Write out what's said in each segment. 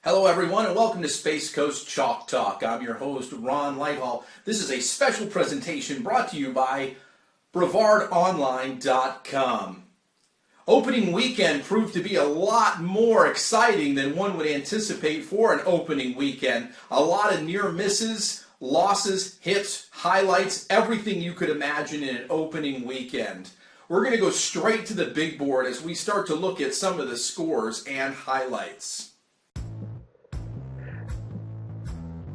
Hello everyone and welcome to Space Coast Chalk Talk. I'm your host Ron Lighthall. This is a special presentation brought to you by Brevard-Online.com. Opening weekend proved to be a lot more exciting than one would anticipate for an opening weekend. A lot of near misses, losses, hits, highlights, everything you could imagine in an opening weekend. We're going to go straight to the big board as we start to look at some of the scores and highlights.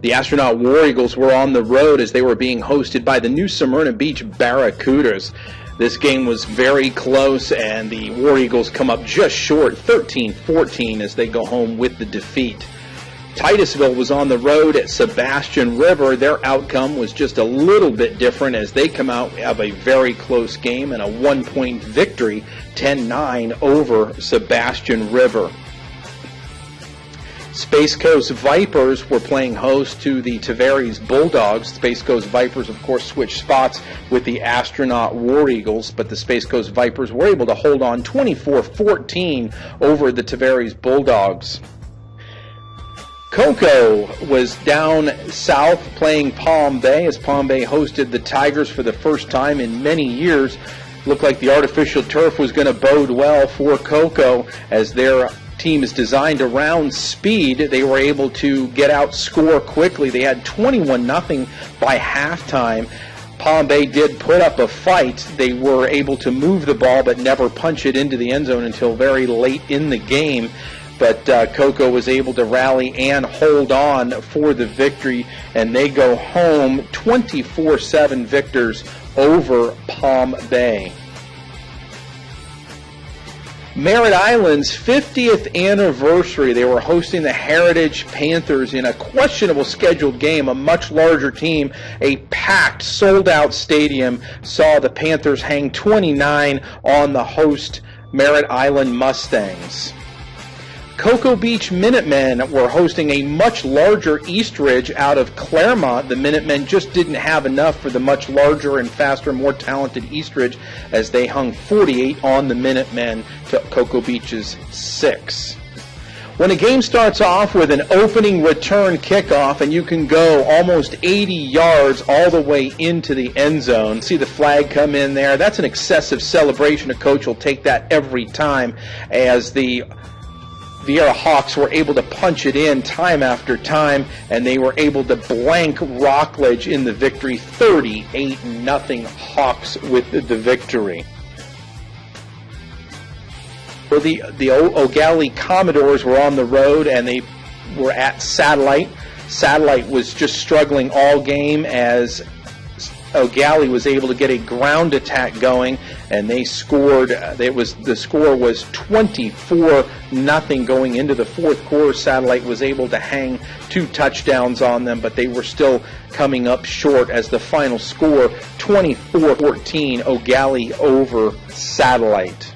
The Astronaut War Eagles were on the road as they were being hosted by the New Smyrna Beach Barracudas. This game was very close, and the War Eagles come up just short, 13-14, as they go home with the defeat. Titusville was on the road at Sebastian River. Their outcome was just a little bit different as they come out of a very close game and a one-point victory, 10-9 over Sebastian River. Space Coast Vipers were playing host to the Tavares Bulldogs. Space Coast Vipers, of course, switched spots with the Astronaut War Eagles, but the Space Coast Vipers were able to hold on 24-14 over the Tavares Bulldogs. Cocoa was down south playing Palm Bay as Palm Bay hosted the Tigers for the first time in many years. Looked like the artificial turf was going to bode well for Cocoa as their team is designed around speed. They were able to get out, score quickly. They had 21-0 by halftime. Palm Bay did put up a fight. They were able to move the ball but never punch it into the end zone until very late in the game. But Cocoa was able to rally and hold on for the victory, and they go home 24-7 victors over Palm Bay. Merritt Island's 50th anniversary. They were hosting the Heritage Panthers in a questionable scheduled game. A much larger team, a packed, sold-out stadium saw the Panthers hang 29 on the host Merritt Island Mustangs. Cocoa Beach Minutemen were hosting a much larger Eastridge out of Claremont. The Minutemen just didn't have enough for the much larger and faster, more talented Eastridge as they hung 48 on the Minutemen to Cocoa Beach's 6. When a game starts off with an opening return kickoff and you can go almost 80 yards all the way into the end zone, see the flag come in there, that's an excessive celebration. A coach will take that every time as the Viera Hawks were able to punch it in time after time, and they were able to blank Rockledge in the victory, 38-0 Hawks with the victory. Well, the O'Galley Commodores were on the road, and they were at Satellite. Satellite was just struggling all game as O'Galley was able to get a ground attack going, and they scored. The score was 24-0 going into the fourth quarter. Satellite was able to hang 2 touchdowns on them, but they were still coming up short as the final score, 24-14, O'Galley over Satellite.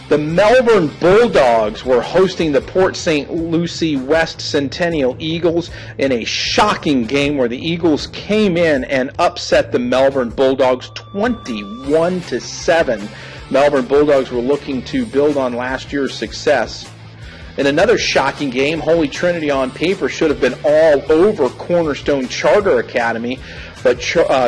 The Melbourne Bulldogs were hosting the Port St. Lucie West Centennial Eagles in a shocking game where the Eagles came in and upset the Melbourne Bulldogs 21-7. Melbourne Bulldogs were looking to build on last year's success. In another shocking game, Holy Trinity on paper should have been all over Cornerstone Charter Academy, but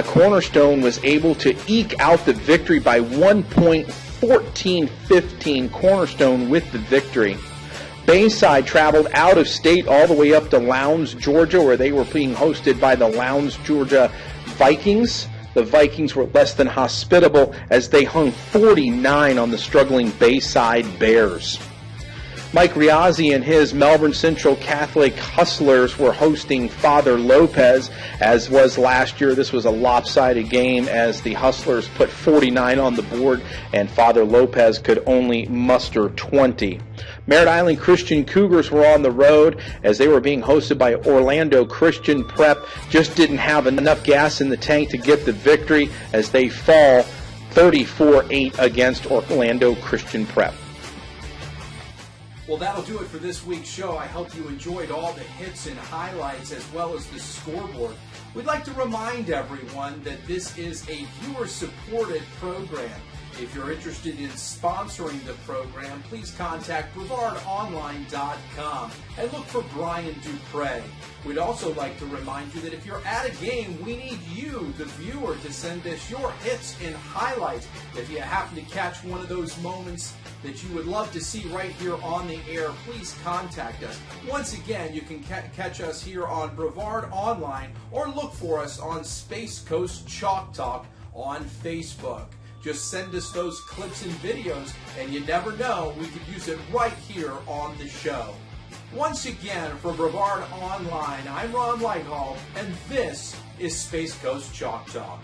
Cornerstone was able to eke out the victory by 1 point, 14-15, Cornerstone with the victory. Bayside traveled out of state all the way up to Lowndes, Georgia, where they were being hosted by the Lowndes, Georgia Vikings. The Vikings were less than hospitable as they hung 49 on the struggling Bayside Bears. Mike Riazzi and his Melbourne Central Catholic Hustlers were hosting Father Lopez, as was last year. This was a lopsided game as the Hustlers put 49 on the board and Father Lopez could only muster 20. Merritt Island Christian Cougars were on the road as they were being hosted by Orlando Christian Prep. Just didn't have enough gas in the tank to get the victory as they fall 34-8 against Orlando Christian Prep. Well, that'll do it for this week's show. I hope you enjoyed all the hits and highlights as well as the scoreboard. We'd like to remind everyone that this is a viewer-supported program. If you're interested in sponsoring the program, please contact Brevard-Online.com and look for Brian Dupre. We'd also like to remind you that if you're at a game, we need you, the viewer, to send us your hits and highlights. If you happen to catch one of those moments that you would love to see right here on the air, please contact us. Once again, you can catch us here on Brevard Online or look for us on Space Coast Chalk Talk on Facebook. Just send us those clips and videos, and you never know, we could use it right here on the show. Once again, for Brevard Online, I'm Ron Lighthall, and this is Space Coast Chalk Talk.